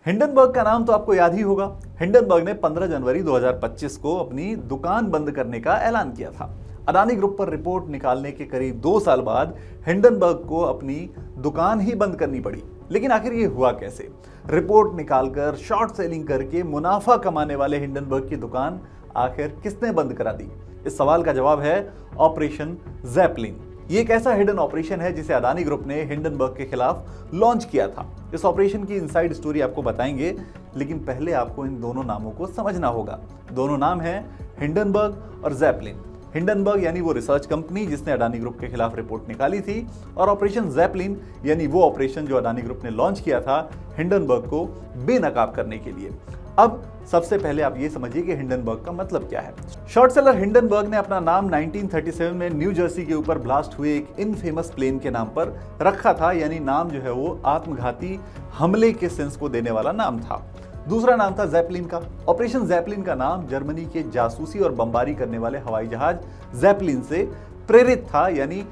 Hindenburg का नाम तो आपको याद ही होगा। हिंडनबर्ग ने 15 जनवरी 2025 को अपनी दुकान बंद करने का ऐलान किया था। अडानी ग्रुप पर रिपोर्ट निकालने के करीब 2 साल बाद हिंडनबर्ग को अपनी दुकान ही बंद करनी पड़ी। लेकिन आखिर ये हुआ कैसे? रिपोर्ट निकालकर शॉर्ट सेलिंग करके मुनाफा कमाने वाले हिंडनबर्ग की दुकान आखिर किसने बंद करा दी? इस सवाल का जवाब है ऑपरेशन ज़ैपलिन। ये एक ऐसा हिडन ऑपरेशन है जिसे अडानी ग्रुप ने हिंडनबर्ग के खिलाफ लॉन्च किया था। इस ऑपरेशन की इनसाइड स्टोरी आपको बताएंगे, लेकिन पहले आपको इन दोनों नामों को समझना होगा। दोनों नाम हैं हिंडनबर्ग और ज़ैपलिन। हिंडनबर्ग यानी वो रिसर्च कंपनी जिसने अडानी ग्रुप के खिलाफ रिपोर्ट निकाली थी, और ऑपरेशन ज़ैपलिन यानी वो ऑपरेशन जो अडानी ग्रुप ने लॉन्च किया था हिंडनबर्ग को बेनकाब करने के लिए। अब सबसे पहले आप ये समझिए कि हिंडनबर्ग का मतलब क्या है। शॉर्ट सेलर हिंडनबर्ग ने अपना नाम 1937 में न्यू जर्सी के ऊपर ब्लास्ट हुए एक इनफेमस प्लेन के नाम पर रखा था, यानी नाम जो है वो आत्मघाती हमले के सेंस को देने वाला नाम था। दूसरा नाम था ज़ैपलिन का। ऑपरेशन ज़ैपलिन का नाम जर्मनी के जासूसी और बमबारी करने वाले हवाई जहाज ज़ैपलिन से प्रेरित था, यानी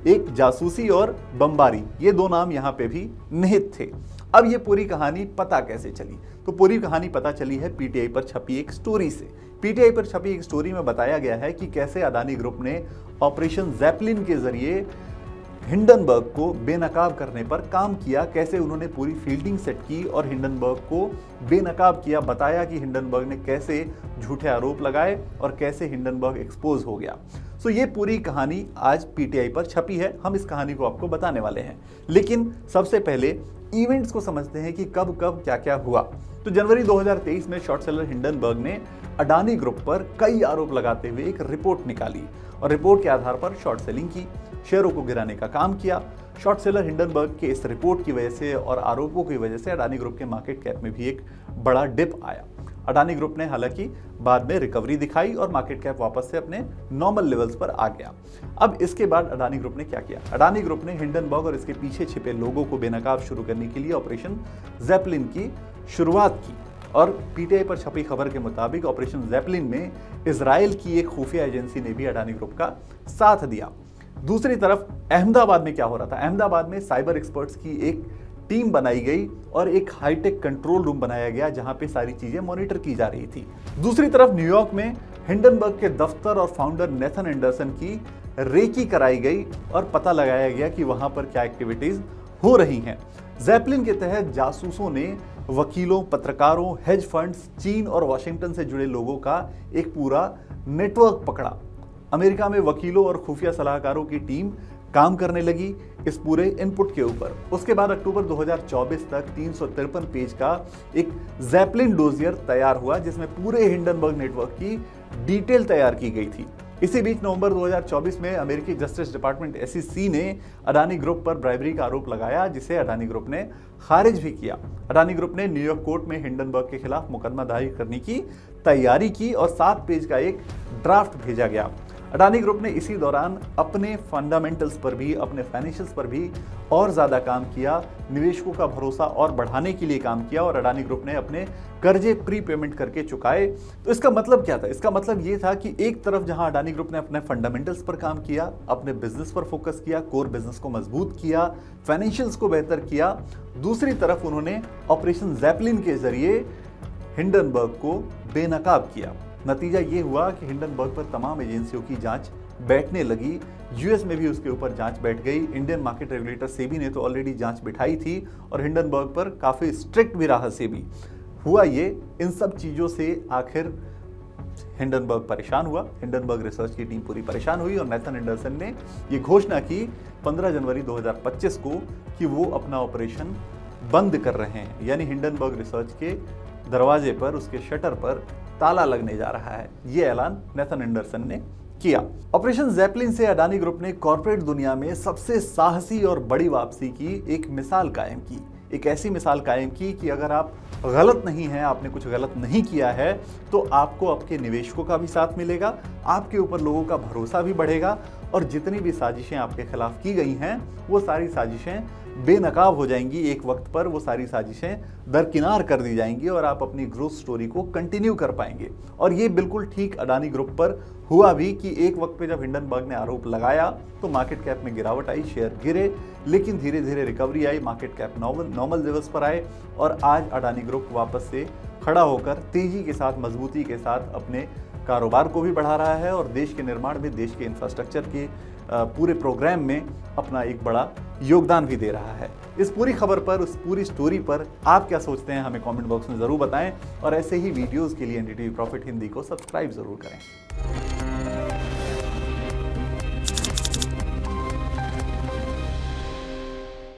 एक जासूसी और बमबारी, ये दो नाम यहाँ पे भी निहित थे। अब ये पूरी कहानी पता कैसे चली? तो पूरी कहानी पता चली है पीटीआई पर छपी एक स्टोरी से। पीटीआई पर छपी एक स्टोरी में बताया गया है कि कैसे अडानी ग्रुप ने ऑपरेशन ज़ैपलिन के जरिए हिंडनबर्ग को बेनकाब करने पर काम किया, कैसे उन्होंने पूरी फील्डिंग सेट की और हिंडनबर्ग को बेनकाब किया। बताया कि हिंडनबर्ग ने कैसे झूठे आरोप लगाए और कैसे हिंडनबर्ग एक्सपोज हो गया। सो ये पूरी कहानी आज पीटीआई पर छपी है। हम इस कहानी को आपको बताने वाले हैं, लेकिन सबसे पहले इवेंट्स को समझते हैं कि कब कब क्या क्या हुआ। तो जनवरी 2023 में शॉर्ट सेलर हिंडनबर्ग ने अडानी ग्रुप पर कई आरोप लगाते हुए एक रिपोर्ट निकाली और रिपोर्ट के आधार पर शॉर्ट सेलिंग की, शेयरों को गिराने का काम किया। शॉर्ट सेलर हिंडनबर्ग के इस रिपोर्ट की वजह से और आरोपों की वजह से अडानी ग्रुप के मार्केट कैप में भी एक बड़ा डिप आया। अडानी ग्रुप ने हालांकि बाद में रिकवरी दिखाई और मार्केट कैप वापस से अपने नॉर्मल लेवल्स पर आ गया। अब इसके बाद अडानी ग्रुप ने क्या किया? अडानी ग्रुप ने हिंडनबर्ग और इसके पीछे छिपे लोगों को बेनकाब शुरू करने के लिए ऑपरेशन ज़ैपलिन की शुरुआत की। और पीटीआई पर छपी खबर के मुताबिक ऑपरेशन ज़ैपलिन में इजराइल की एक खुफिया एजेंसी ने भी अडानी ग्रुप का साथ दिया। दूसरी तरफ अहमदाबाद में क्या हो रहा था? अहमदाबाद में साइबर एक्सपर्ट्स की एक टीम बनाई गई और एक हाईटेक कंट्रोल रूम बनाया गया जहां पे सारी चीजें मॉनिटर की जा रही थी। दूसरी तरफ न्यूयॉर्क में हिंडनबर्ग के दफ्तर और फाउंडर नेथन एंडरसन की रेकी कराई गई और पता लगाया गया कि वहां पर क्या एक्टिविटीज हो रही हैं। ज़ैपलिन के तहत जासूसों ने वकीलों, पत्रकारों, हेज फंड्स, चीन और वाशिंगटन से जुड़े लोगों का एक पूरा नेटवर्क पकड़ा। अमेरिका में वकीलों और खुफिया सलाहकारों की टीम काम करने लगी इस पूरे इनपुट के ऊपर। उसके बाद अक्टूबर 2024 तक 353 पेज का एक ज़ैपलिन डोजियर तैयार हुआ जिसमें पूरे हिंडनबर्ग नेटवर्क की डिटेल तैयार की गई थी। इसी बीच नवंबर 2024 में अमेरिकी जस्टिस डिपार्टमेंट SEC ने अडानी ग्रुप पर ब्राइबरी का आरोप लगाया, जिसे अडानी ग्रुप ने खारिज भी किया। अडानी ग्रुप ने न्यूयॉर्क कोर्ट में हिंडनबर्ग के खिलाफ मुकदमा दायर करने की तैयारी की और 7 पेज का एक ड्राफ्ट भेजा गया। अडानी ग्रुप ने इसी दौरान अपने फंडामेंटल्स पर भी, अपने फाइनेंशियल्स पर भी और ज़्यादा काम किया, निवेशकों का भरोसा और बढ़ाने के लिए काम किया और अडानी ग्रुप ने अपने कर्जे प्री पेमेंट करके चुकाए। तो इसका मतलब क्या था? इसका मतलब ये था कि एक तरफ जहां अडानी ग्रुप ने अपने फंडामेंटल्स पर काम किया, अपने बिजनेस पर फोकस किया, कोर बिजनेस को मजबूत किया, फाइनेंशियल्स को बेहतर किया, दूसरी तरफ उन्होंने ऑपरेशन ज़ैपलिन के जरिए हिंडनबर्ग को बेनकाब किया। नतीजा ये हुआ कि हिंडनबर्ग पर तमाम एजेंसियों की जांच बैठने लगी। यूएस में भी उसके ऊपर जांच बैठ गई। इंडियन मार्केट रेगुलेटर सेबी ने तो ऑलरेडी जांच बिठाई थी और हिंडनबर्ग पर काफ़ी स्ट्रिक्ट भी रहा सेबी। हुआ ये, इन सब चीज़ों से आखिर हिंडनबर्ग परेशान हुआ। हिंडनबर्ग रिसर्च की टीम पूरी परेशान हुई और नेथन एंडरसन ने ये घोषणा की 15 जनवरी 2025 को कि वो अपना ऑपरेशन बंद कर रहे हैं, यानी हिंडनबर्ग रिसर्च के दरवाजे पर, उसके शटर पर ताला लगने जा रहा है। ये ऐलान नेथन एंडरसन ने किया। ऑपरेशन ज़ैपलिन से अडानी ग्रुप ने कॉर्पोरेट दुनिया में सबसे साहसी और बड़ी वापसी की एक मिसाल कायम की। एक ऐसी मिसाल कायम की कि अगर आप गलत नहीं हैं, आपने कुछ गलत नहीं किया है, तो आपको आपके निवेशकों का भी साथ मिलेगा, आपके ऊपर लोगों का भरोसा भी बढ़ेगा और जितनी भी साजिशें आपके खिलाफ की गई हैं वो सारी साजिशें बेनकाब हो जाएंगी, एक वक्त पर वो सारी साजिशें दरकिनार कर दी जाएंगी और आप अपनी ग्रोथ स्टोरी को कंटिन्यू कर पाएंगे। और ये बिल्कुल ठीक अडानी ग्रुप पर हुआ भी कि एक वक्त पे जब हिंडनबर्ग ने आरोप लगाया तो मार्केट कैप में गिरावट आई, शेयर गिरे, लेकिन धीरे धीरे रिकवरी आई, मार्केट कैप नॉर्मल लेवल्स पर आए और आज अडानी ग्रुप वापस से खड़ा होकर तेजी के साथ, मजबूती के साथ अपने कारोबार को भी बढ़ा रहा है और देश के निर्माण में, देश के इंफ्रास्ट्रक्चर के पूरे प्रोग्राम में अपना एक बड़ा योगदान भी दे रहा है। इस पूरी खबर पर, उस पूरी स्टोरी पर आप क्या सोचते हैं, हमें कमेंट बॉक्स में ज़रूर बताएं और ऐसे ही वीडियोस के लिए एनडीटीवी प्रॉफिट हिंदी को सब्सक्राइब ज़रूर करें।